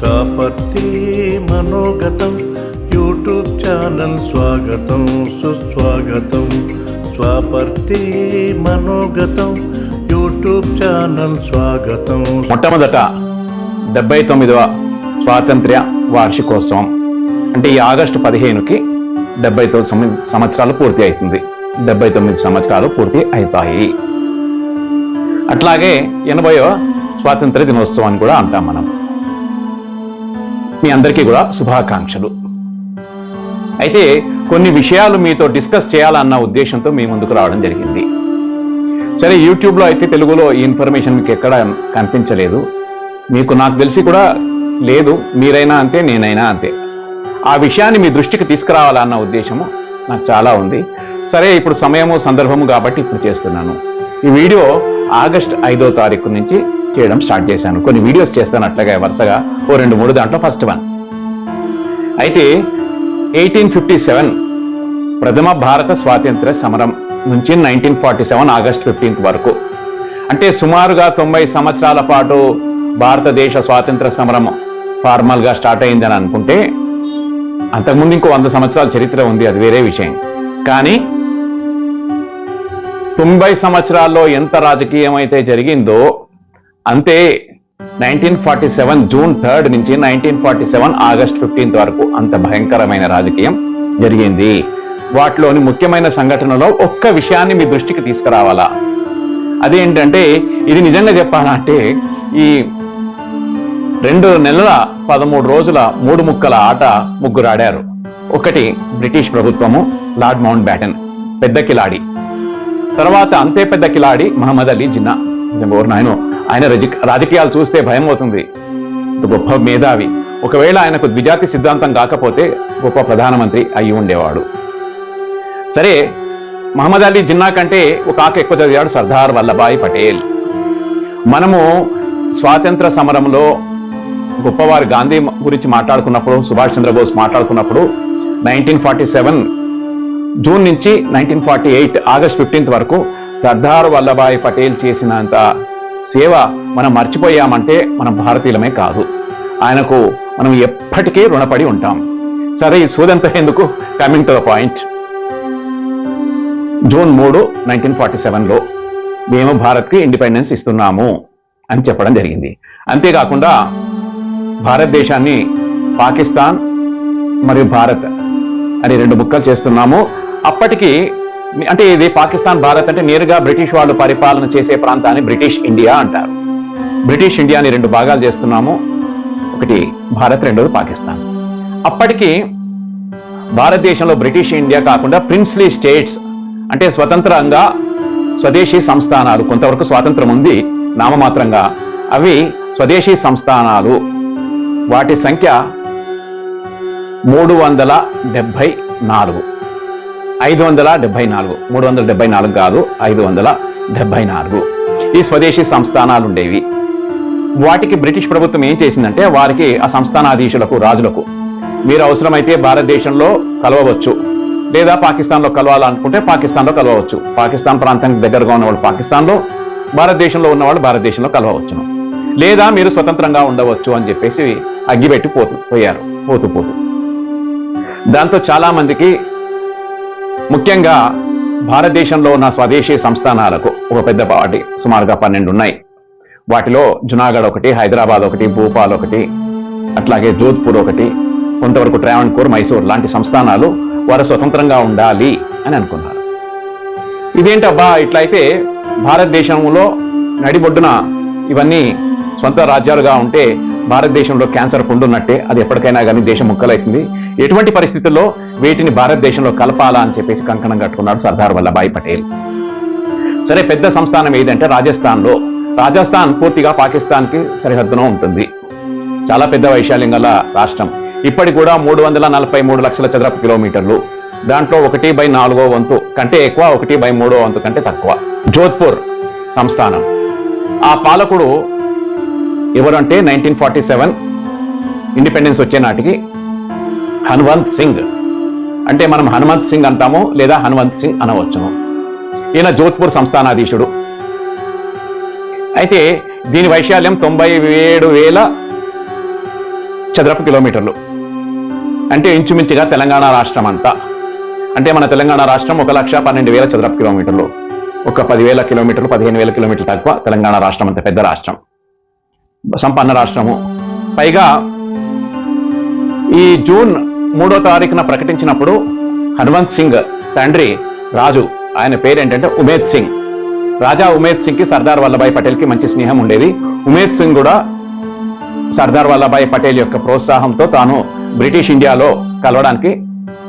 Kaparthi మనోగతం YouTube channel స్వాగతం సుస్వాగతం. స్వాపర్తి మనోగతం YouTube channel స్వాగతం. మొట్టమొదట 79వ స్వాతంత్ర్య వార్షికోత్సవం అంటే ఈ ఆగస్టు 15కి 79 సంవత్సరాలు పూర్తి అవుతుంది. 79 సంవత్సరాలు పూర్తి అవుతాయి. అట్లాగే 80వ స్వాతంత్ర దినోత్సవాన్ని కూడా అంటాం మనం. మీ అందరికీ కూడా శుభాకాంక్షలు. అయితే కొన్ని విషయాలు మీతో డిస్కస్ చేయాలన్న ఉద్దేశంతో మీ ముందుకు రావడం జరిగింది. సరే, యూట్యూబ్లో అయితే తెలుగులో ఈ ఇన్ఫర్మేషన్ మీకు ఎక్కడ కనిపించలేదు, మీకు నాకు తెలిసి కూడా లేదు. మీరైనా అంతే, నేనైనా అంతే. ఆ విషయాన్ని మీ దృష్టికి తీసుకురావాలన్న ఉద్దేశము నాకు చాలా ఉంది. సరే, ఇప్పుడు సమయము సందర్భము కాబట్టి ఇప్పుడు చేస్తున్నాను. ఈ వీడియో ఆగస్ట్ 5వ తారీఖు నుంచి చేయడం స్టార్ట్ చేశాను. కొన్ని వీడియోస్ చేస్తాను అట్లాగే వరుసగా, 2-3. దాంట్లో ఫస్ట్ వన్ అయితే 1857 ప్రథమ భారత స్వాతంత్ర్య సమరం నుంచి 1947 ఆగస్ట్ 15 వరకు, అంటే సుమారుగా 90 సంవత్సరాల పాటు భారతదేశ స్వాతంత్ర సమరం ఫార్మల్గా స్టార్ట్ అయిందని అనుకుంటే, అంతకుముందు ఇంకో 100 సంవత్సరాల చరిత్ర ఉంది, అది వేరే విషయం. కానీ 90 సంవత్సరాల్లో ఎంత రాజకీయం అయితే జరిగిందో అంతే 1947 జూన్ 3 నుంచి 1947 ఆగస్ట్ 15 వరకు అంత భయంకరమైన రాజకీయం జరిగింది. వాటిలోని ముఖ్యమైన సంఘటనలో ఒక్క విషయాన్ని మీ దృష్టికి తీసుకురావాలా. అదేంటంటే, ఇది నిజంగా చెప్పాలంటే ఈ 2 నెలల 13 రోజుల 3 ముక్కల ఆట ముగ్గురు ఆడారు. ఒకటి బ్రిటిష్ ప్రభుత్వము, లార్డ్ మౌంట్ బ్యాటన్, పెద్ద కిలాడి. తర్వాత అంతే పెద్ద కిలాడి మహమ్మద్ అలీ జిన్నా. ఆయన రాజకీయాలు చూస్తే భయం అవుతుంది. గొప్ప మేధావి. ఒకవేళ ఆయనకు ద్విజాతి సిద్ధాంతం కాకపోతే గొప్ప ప్రధానమంత్రి అయి ఉండేవాడు. సరే, మహమ్మద్ అలీ జిన్నా కంటే ఒక ఆకు ఎక్కువ చదివాడు సర్దార్ వల్లభాయ్ పటేల్. మనము స్వాతంత్ర సమరంలో గొప్పవారు గాంధీ గురించి మాట్లాడుకున్నప్పుడు, సుభాష్ చంద్రబోస్ మాట్లాడుకున్నప్పుడు 1947 జూన్ నుంచి 1948 ఆగస్ట్ 15 వరకు సర్దార్ వల్లభాయ్ పటేల్ చేసినంత సేవ మనం మర్చిపోయామంటే మనం భారతీయులమే కాదు. ఆయనకు మనం ఎప్పటికీ రుణపడి ఉంటాం. సరే, ఈ సూదంతా ఎందుకు, coming to the point. June 3, 1947లో మేము భారత్కి ఇండిపెండెన్స్ ఇస్తున్నాము అని చెప్పడం జరిగింది. అంతేకాకుండా భారతదేశాన్ని పాకిస్తాన్ మరియు భారత్ అని 2 ముక్కలు చేస్తున్నాము. అప్పటికి అంటే ఇది పాకిస్తాన్, భారత్ అంటే నేరుగా బ్రిటిష్ వాళ్ళు పరిపాలన చేసే ప్రాంతాన్ని బ్రిటిష్ ఇండియా అంటారు. బ్రిటిష్ ఇండియాని 2 భాగాలు చేస్తున్నాము. ఒకటి భారత్, రెండోది పాకిస్తాన్. అప్పటికి భారతదేశంలో బ్రిటిష్ ఇండియా కాకుండా ప్రిన్స్లీ స్టేట్స్ అంటే స్వతంత్రంగా స్వదేశీ సంస్థానాలు, కొంతవరకు స్వాతంత్రం ఉంది నామమాత్రంగా, అవి స్వదేశీ సంస్థానాలు. వాటి సంఖ్య 374. 574, 374 కాదు, 574 ఈ స్వదేశీ సంస్థానాలు ఉండేవి. వాటికి బ్రిటిష్ ప్రభుత్వం ఏం చేసిందంటే, వారికి ఆ సంస్థానాధీశులకు, రాజులకు, మీరు అవసరమైతే భారతదేశంలో కలవవచ్చు, లేదా పాకిస్తాన్లో కలవాలనుకుంటే పాకిస్తాన్లో కలవచ్చు. పాకిస్తాన్ ప్రాంతానికి దగ్గరగా ఉన్నవాళ్ళు పాకిస్తాన్లో, భారతదేశంలో ఉన్నవాళ్ళు భారతదేశంలో కలవచ్చును. లేదా మీరు స్వతంత్రంగా ఉండవచ్చు అని చెప్పేసి అగ్గిపెట్టి పోతూ. దాంతో చాలా మందికి, ముఖ్యంగా భారతదేశంలో ఉన్న స్వదేశీ సంస్థానాలకు ఒక పెద్ద పార్టీ, సుమారుగా 12 ఉన్నాయి. వాటిలో జునాగఢ్ ఒకటి, హైదరాబాద్ ఒకటి, భూపాల్ ఒకటి, అట్లాగే జోధ్పూర్ ఒకటి, కొంతవరకు ట్రావెన్కోర్, మైసూర్ లాంటి సంస్థానాలు వారు స్వతంత్రంగా ఉండాలి అని అనుకున్నారు. ఇదేంటబ్బా, ఇట్లయితే భారతదేశంలో నడిబొడ్డున ఇవన్నీ సొంత రాజ్యాలుగా ఉంటే భారతదేశంలో క్యాన్సర్ పుండున్నట్టే, అది ఎప్పటికైనా కానీ దేశం ముక్కలవుతుంది. ఎటువంటి పరిస్థితుల్లో వీటిని భారతదేశంలో కలపాలా అని చెప్పేసి కంకణం కట్టుకున్నాడు సర్దార్ వల్లభాయ్ పటేల్. సరే, పెద్ద సంస్థానం ఏదంటే రాజస్థాన్లో. రాజస్థాన్ పూర్తిగా పాకిస్తాన్కి సరిహద్దున ఉంటుంది. చాలా పెద్ద వైశాల్యం గల రాష్ట్రం. ఇప్పటికి కూడా 343 లక్షల చదరపు కిలోమీటర్లు. దాంట్లో 1/4 వంతు కంటే ఎక్కువ, 1/3 వంతు కంటే తక్కువ జోధ్పూర్ సంస్థానం. ఆ పాలకుడు ఎవరంటే 1947 ఇండిపెండెన్స్ వచ్చే నాటికి హనుమంత్ సింగ్, అంటే మనం హనుమంత్ సింగ్ అంటాము, లేదా హనుమంత్ సింగ్ అనవచ్చును. ఈయన జోధ్పూర్ సంస్థానాధీశుడు. అయితే దీని వైశాల్యం 97,000 చదరపు కిలోమీటర్లు. అంటే ఇంచుమించుగా తెలంగాణ రాష్ట్రం అంతా. అంటే మన తెలంగాణ రాష్ట్రం 1,12,000 చదరపు కిలోమీటర్లు. ఒక 10,000 కిలోమీటర్లు 15,000 కిలోమీటర్లు తక్కువ తెలంగాణ రాష్ట్రం అంత పెద్ద రాష్ట్రం, సంపన్న రాష్ట్రము. పైగా ఈ జూన్ 3వ తారీఖున ప్రకటించినప్పుడు హనుమంత్ సింగ్ తండ్రి రాజు, ఆయన పేరు ఏంటంటే ఉమేద్ సింగ్. రాజా ఉమేద్ సింగ్ కి సర్దార్ వల్లభాయ్ పటేల్ కి మంచి స్నేహం ఉండేది. ఉమేద్ సింగ్ కూడా సర్దార్ వల్లభాయ్ పటేల్ యొక్క ప్రోత్సాహంతో తాను బ్రిటిష్ ఇండియాలో కలవడానికి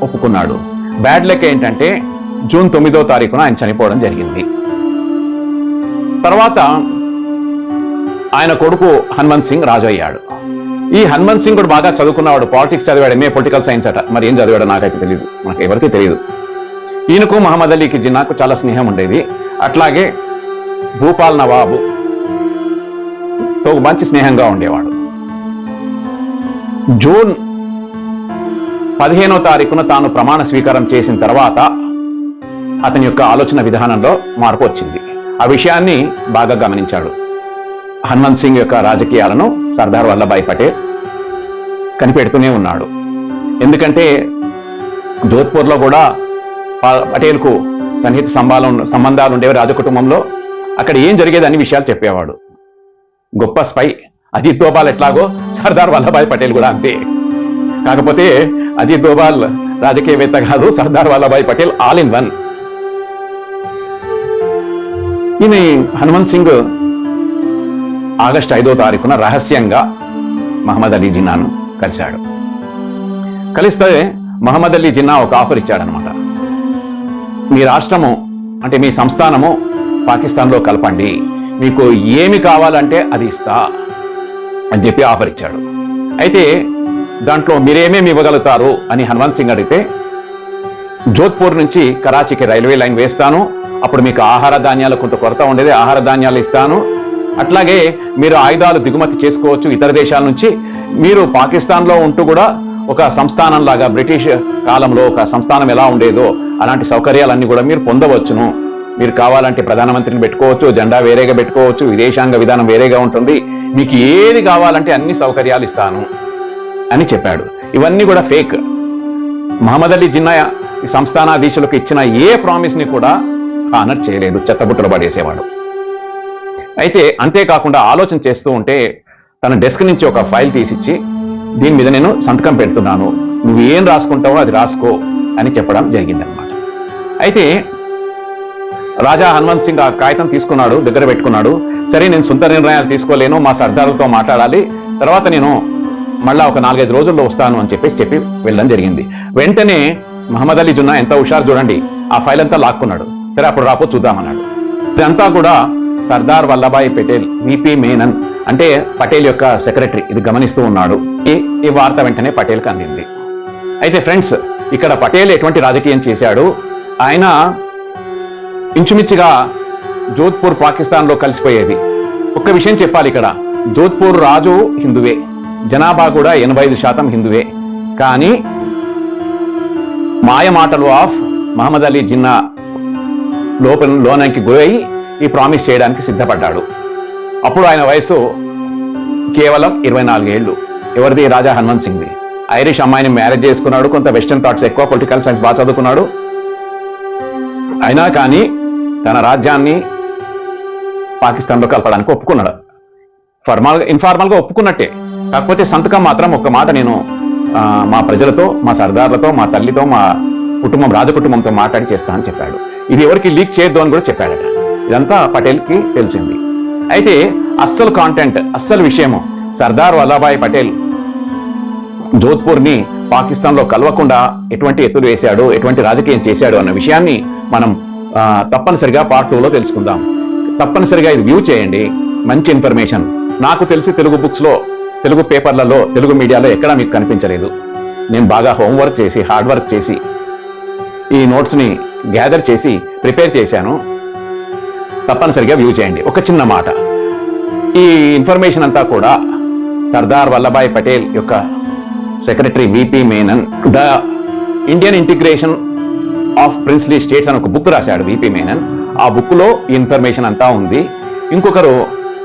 ఒప్పుకున్నాడు. బ్యాడ్ లక్ ఏంటంటే జూన్ 9వ తారీఖున ఆయన చనిపోవడం జరిగింది. తర్వాత ఆయన కొడుకు హనుమంత్ సింగ్ రాజు అయ్యాడు. ఈ హనుమంత్ సింగ్ కూడా బాగా చదువుకున్నవాడు, పాలిటిక్స్ చదివాడు, ఎంఏ పొలిటికల్ సైన్స్ అట. మరి ఏం చదివాడో నాకైతే తెలియదు, మనకు ఎవరికీ తెలియదు. ఈయనకు మహమ్మద్ అలీకి జిన్నాకు చాలా స్నేహం ఉండేది. అట్లాగే భూపాల్ నవాబు తో మంచి స్నేహంగా ఉండేవాడు. జూన్ 15వ తారీఖున తాను ప్రమాణ స్వీకారం చేసిన తర్వాత అతని యొక్క ఆలోచన విధానంలో మార్పు వచ్చింది. ఆ విషయాన్ని బాగా గమనించాడు. హనుమంత్ సింగ్ యొక్క రాజకీయాలను సర్దార్ వల్లభాయ్ పటేల్ కనిపెడుతూనే ఉన్నాడు. ఎందుకంటే జోధ్పూర్లో కూడా పటేల్కు సన్నిహిత సంబంధాలు ఉండేవి రాజకుటుంబంలో. అక్కడ ఏం జరిగేది అన్ని విషయాలు చెప్పేవాడు. గొప్ప స్పై. అజిత్ దోబాల్ ఎట్లాగో సర్దార్ వల్లభాయ్ పటేల్ కూడా అంతే. కాకపోతే అజిత్ దోబాల్ రాజకీయవేత్త కాదు, Sardar Vallabhbhai Patel all in one. ఈయన హనుమంత్ సింగ్ ఆగస్టు 5వ తారీఖున రహస్యంగా మహమ్మద్ అలీ జిన్నాను కలిశాడు. కలిస్తే మహమ్మద్ అలీ జిన్నా ఒక ఆఫర్ ఇచ్చాడనమాట. మీ రాష్ట్రము అంటే మీ సంస్థానము పాకిస్తాన్లో కలపండి, మీకు ఏమి కావాలంటే అది ఇస్తా అని చెప్పి ఆఫర్ ఇచ్చాడు. అయితే దాంట్లో మీరేమేమి ఇవ్వగలుగుతారు అని హనుమంత్ సింగ్ అడిగితే, జోధ్పూర్ నుంచి కరాచీకి రైల్వే లైన్ వేస్తాను, అప్పుడు మీకు ఆహార ధాన్యాలు కొంత కొరత ఉండేది, ఆహార ధాన్యాలు ఇస్తాను. అట్లాగే మీరు ఆయుధాలు దిగుమతి చేసుకోవచ్చు ఇతర దేశాల నుంచి. మీరు పాకిస్తాన్లో ఉంటూ కూడా ఒక సంస్థానం లాగా బ్రిటిష్ కాలంలో ఒక సంస్థానం ఎలా ఉండేదో అలాంటి సౌకర్యాలన్నీ కూడా మీరు పొందవచ్చును. మీరు కావాలంటే ప్రధానమంత్రిని పెట్టుకోవచ్చు, జెండా వేరేగా పెట్టుకోవచ్చు, విదేశాంగ విధానం వేరేగా ఉంటుంది, మీకు ఏది కావాలంటే అన్ని సౌకర్యాలు ఇస్తాను అని చెప్పాడు. ఇవన్నీ కూడా ఫేక్. మహమ్మద్ అలీ జిన్నా ఈ సంస్థానాధీశులకు ఇచ్చిన ఏ ప్రామిస్ని కూడా హానర్ చేయలేదు, చెత్తబుట్టలు పడేసేవాడు. అయితే అంతేకాకుండా ఆలోచన చేస్తూ ఉంటే తన డెస్క్ నుంచి ఒక ఫైల్ తీసిచ్చి, దీని మీద నేను సంతకం పెడుతున్నాను, నువ్వు ఏం రాసుకుంటావో అది రాసుకో అని చెప్పడం జరిగిందనమాట. అయితే రాజా హనుమంత్ సింగ్ ఆ కాగితం తీసుకున్నాడు, దగ్గర పెట్టుకున్నాడు. సరే, నేను సొంత నిర్ణయాలు తీసుకోలేను, మా సర్దారులతో మాట్లాడాలి, తర్వాత నేను మళ్ళా ఒక 4-5 రోజుల్లో వస్తాను అని చెప్పి వెళ్ళడం జరిగింది. వెంటనే మహమ్మద్ అలీ జిన్నా ఎంత హుషారు చూడండి, ఆ ఫైల్ అంతా లాక్కున్నాడు. సరే, అప్పుడు రాపో చూద్దామన్నాడు. ఇదంతా కూడా సర్దార్ వల్లభాయ్ పటేల్ విపి మేనన్ అంటే పటేల్ యొక్క సెక్రటరీ ఇది గమనిస్తూ ఉన్నాడు. ఈ వార్త వెంటనే పటేల్కి అందింది. అయితే ఫ్రెండ్స్, ఇక్కడ పటేల్ ఎటువంటి రాజకీయం చేశాడు? ఆయన ఇంచుమించుగా జోధ్పూర్ పాకిస్తాన్లో కలిసిపోయేది. ఒక్క విషయం చెప్పాలి ఇక్కడ, జోధ్పూర్ రాజు హిందువే, జనాభా కూడా 85% హిందువే. కానీ మాయమాటలు ఆఫ్ మహమ్మద్ అలీ జిన్నా లోనానికి గురై ఈ ప్రామిస్ చేయడానికి సిద్ధపడ్డాడు. అప్పుడు ఆయన వయసు కేవలం 24 ఏళ్ళు. ఎవరిది? రాజా హనుమంత్ సింగ్ది. ఐరిష్ అమ్మాయిని మ్యారేజ్ చేసుకున్నాడు. కొంత వెస్టర్న్ థాట్స్ ఎక్కువ, పొలిటికల్ సైన్స్ బాగా చదువుకున్నాడు. అయినా కానీ తన రాజ్యాన్ని పాకిస్తాన్లో కలపడానికి ఒప్పుకున్నాడు. ఇన్ఫార్మల్గా ఒప్పుకున్నట్టే. కాకపోతే సంతకం మాత్రం ఒక్క మాట, నేను మా ప్రజలతో, మా సర్దార్లతో, మా తల్లితో, మా కుటుంబం రాజకుటుంబంతో మాట్లాడి చేస్తా అని చెప్పాడు. ఇది ఎవరికి లీక్ చేయొద్దు అని కూడా చెప్పాడట. ఇదంతా పటేల్కి తెలిసింది. అయితే అస్సలు కాంటెంట్, అస్సలు విషయము, సర్దార్ వల్లభాయ్ పటేల్ జోధ్పూర్ని పాకిస్తాన్లో కలవకుండా ఎటువంటి ఎత్తులు వేశాడు, ఎటువంటి రాజకీయం చేశాడు అన్న విషయాన్ని మనం తప్పనిసరిగా పార్ట్ 2లో తెలుసుకుందాం. తప్పనిసరిగా ఇది వ్యూ చేయండి. మంచి ఇన్ఫర్మేషన్. నాకు తెలిసి తెలుగు బుక్స్లో, తెలుగు పేపర్లలో, తెలుగు మీడియాలో ఎక్కడా మీకు కనిపించలేదు. నేను బాగా హోంవర్క్ చేసి, హార్డ్ వర్క్ చేసి ఈ నోట్స్ని గ్యాదర్ చేసి ప్రిపేర్ చేశాను. తప్పనిసరిగా వ్యూ చేయండి. ఒక చిన్న మాట, ఈ ఇన్ఫర్మేషన్ అంతా కూడా సర్దార్ వల్లభాయ్ పటేల్ యొక్క secretary VP Menon the Indian integration of princely states అని ఒక బుక్ రాశాడు విపి మేనన్. ఆ బుక్లో ఈ ఇన్ఫర్మేషన్ అంతా ఉంది. ఇంకొకరు,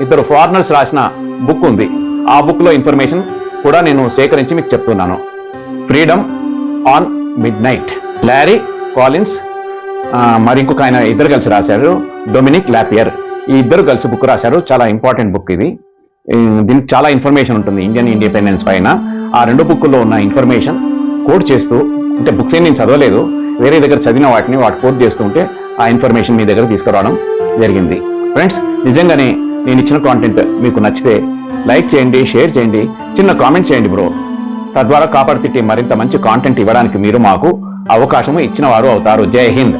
ఇద్దరు ఫారినర్స్ రాసిన బుక్ ఉంది. ఆ బుక్లో ఇన్ఫర్మేషన్ కూడా నేను సేకరించి మీకు చెప్తున్నాను. Freedom on mid night, lorry Collins మరి ఇంకొక ఆయన ఇద్దరు కలిసి రాశారు, డొమినిక్ లాపియర్. ఈ ఇద్దరు కలిసి బుక్ రాశారు. చాలా ఇంపార్టెంట్ బుక్ ఇది. దీనికి చాలా ఇన్ఫర్మేషన్ ఉంటుంది ఇండియన్ ఇండిపెండెన్స్ పైన. ఆ రెండు బుక్కుల్లో ఉన్న ఇన్ఫర్మేషన్ కోడ్ చేస్తూ, అంటే బుక్స్ ఏం నేను చదవలేదు, వేరే దగ్గర చదివిన వాటిని కోడ్ చేస్తూ ఉంటే ఆ ఇన్ఫర్మేషన్ మీ దగ్గర తీసుకురావడం జరిగింది. ఫ్రెండ్స్, నిజంగానే నేను ఇచ్చిన కాంటెంట్ మీకు నచ్చితే లైక్ చేయండి, షేర్ చేయండి, చిన్న కామెంట్ చేయండి బ్రో. తద్వారా కాపాడుతిట్టి మరింత మంచి కాంటెంట్ ఇవ్వడానికి మీరు మాకు అవకాశం ఇచ్చిన వారు అవుతారు. జై హింద్.